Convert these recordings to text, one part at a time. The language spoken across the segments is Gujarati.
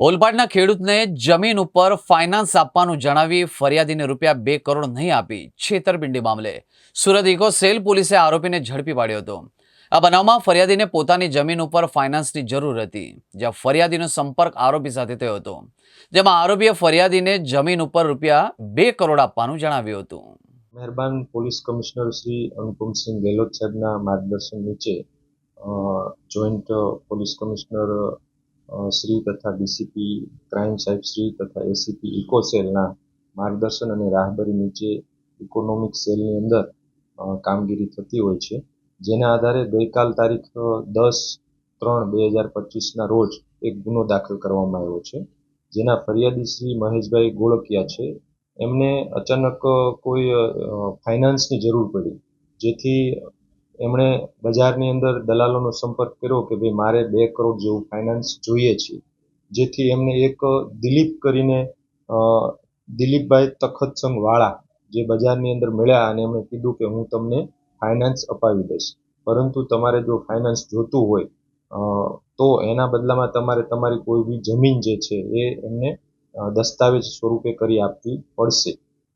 ઓલપાડના ખેડૂતને જમીન ઉપર ફાઇનાન્સ આપવાનું જણાવી ફરિયાદીને ₹2 કરોડ નહીં આપી છેતરપિંડી મામલે સુરત ઇકો સેલ પોલીસે આરોપીને ઝડપી પાડ્યો હતો। આ બનાવમાં ફરિયાદીને પોતાની જમીન ઉપર ફાઇનાન્સની જરૂર હતી, જ્યાં ફરિયાદીનો સંપર્ક આરોપી સાથે થયો હતો, જેમાં આરોપીએ ફરિયાદીને જમીન ઉપર ₹2 કરોડ આપવાનું જણાવ્યું હતું। મહેરબાન પોલીસ કમિશનર શ્રી અનુપમસિંહ ગેહલોત સાહેબના માર્ગદર્શન નીચે જોઈન્ટ પોલીસ કમિશનર શ્રી તથા ડીસીપી ક્રાઇમ સાહેબ શ્રી તથા એસીપી ઇકો સેલના માર્ગદર્શન અને રાહબરી નીચે ઇકોનોમિક સેલની અંદર કામગીરી થતી હોય છે, જેના આધારે ગઈકાલ તારીખ 10/3/2025ના રોજ એક ગુનો દાખલ કરવામાં આવ્યો છે, જેના ફરિયાદી શ્રી મહેશભાઈ ગોળકિયા છે। એમને અચાનક કોઈ ફાઇનાન્સની જરૂર પડી, જેથી એમણે બજારની અંદર દલાલોનો સંપર્ક કર્યો કે ભાઈ મારે 2 કરોડ જેવું ફાઇનાન્સ જોઈએ છે, જેથી એમને એક દિલીપ કરીને દિલીપભાઈ તખતસંગ વાળા જે બજારની અંદર મળ્યા અને એમણે કીધું કે હું તમને ફાઇનાન્સ અપાવી દઈશ, પરંતુ તમારે જો ફાઇનાન્સ જોતું હોય તો એના બદલામાં તમારે તમારી કોઈ બી જમીન જે છે એ એમને દસ્તાવેજ સ્વરૂપે કરી આપવી પડશે,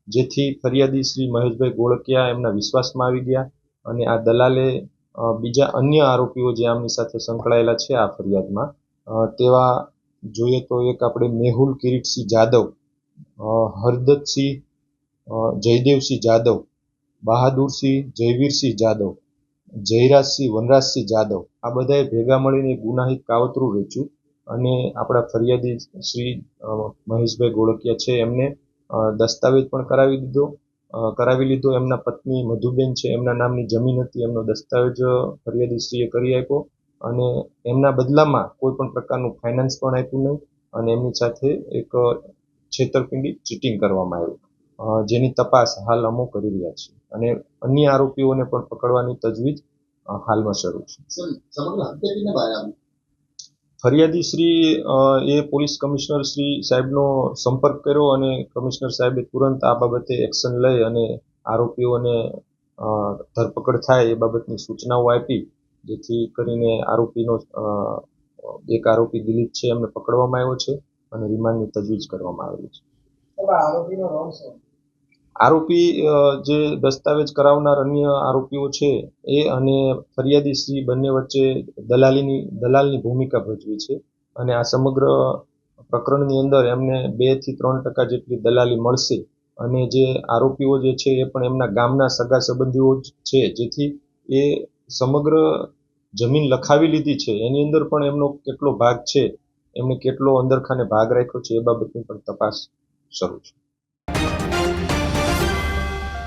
જેથી ફરિયાદી શ્રી મહેશભાઈ ગોળકિયા એમના વિશ્વાસમાં આવી ગયા અને આ દલાલે બીજા અન્ય આરોપીઓ જે આમની સાથે સંકળાયેલા છે આ ફરિયાદમાં તેવા જોઈએ તો એક આપણે મેહુલ કિરીટસિંહ જાદવ, હરદતસિંહ જયદેવસિંહ જાદવ, બહાદુરસિંહ જયવીરસિંહ જાદવ, જયરાજસિંહ વનરાજસિંહ જાદવ, આ બધાએ ભેગા મળીને ગુનાહિત કાવતરું રચ્યું અને આપણા ફરિયાદી શ્રી મહેશભાઈ ગોળકિયા છે એમને દસ્તાવેજ પણ કરાવી લીધો। એમના પત્ની મધુબેન છે, એમના નામની જમીન હતી, એમનો દસ્તાવેજ ફરિયાદીશ્રીએ કરી આપ્યો અને એમના બદલામાં કોઈ પણ પ્રકારનું ફાઇનાન્સ પણ આપ્યું નહીં અને એમની સાથે એક છેતરપિંડી ચીટિંગ કરવામાં આવ્યું, જેની તપાસ હાલ અમો કરી રહ્યા છે અને અન્ય આરોપીઓને પણ પકડવાની તજવીજ હાલમાં શરૂ છે। ફરિયાદી શ્રી એ પોલીસ કમિશનર શ્રી સાહેબનો સંપર્ક કર્યો અને કમિશનર સાહેબે તુરંત આ બાબતે એક્શન લઈ અને આરોપીઓને ધરપકડ થાય એ બાબતની સૂચનાઓ આપી, જેથી કરીને એક આરોપી દિલીપ છે એમને પકડવામાં આવ્યો છે અને રિમાન્ડની તજવીજ કરવામાં આવેલી છે। આરોપી જે દસ્તાવેજ કરાવનાર અન્ય આરોપીઓ છે એ અને ફરિયાદી શ્રી બંને વચ્ચે દલાલની ભૂમિકા ભજવી છે અને આ સમગ્ર પ્રકરણની અંદર એમને 2 થી 3% જેટલી દલાલી મળશે અને જે આરોપીઓ જે છે એ પણ એમના ગામના સગા સંબંધીઓ જ છે, જેથી એ સમગ્ર જમીન લખાવી લીધી છે એની અંદર પણ એમનો કેટલો ભાગ છે, એમને કેટલો અંદરખાને ભાગ રાખ્યો છે એ બાબતની પણ તપાસ શરૂ છે।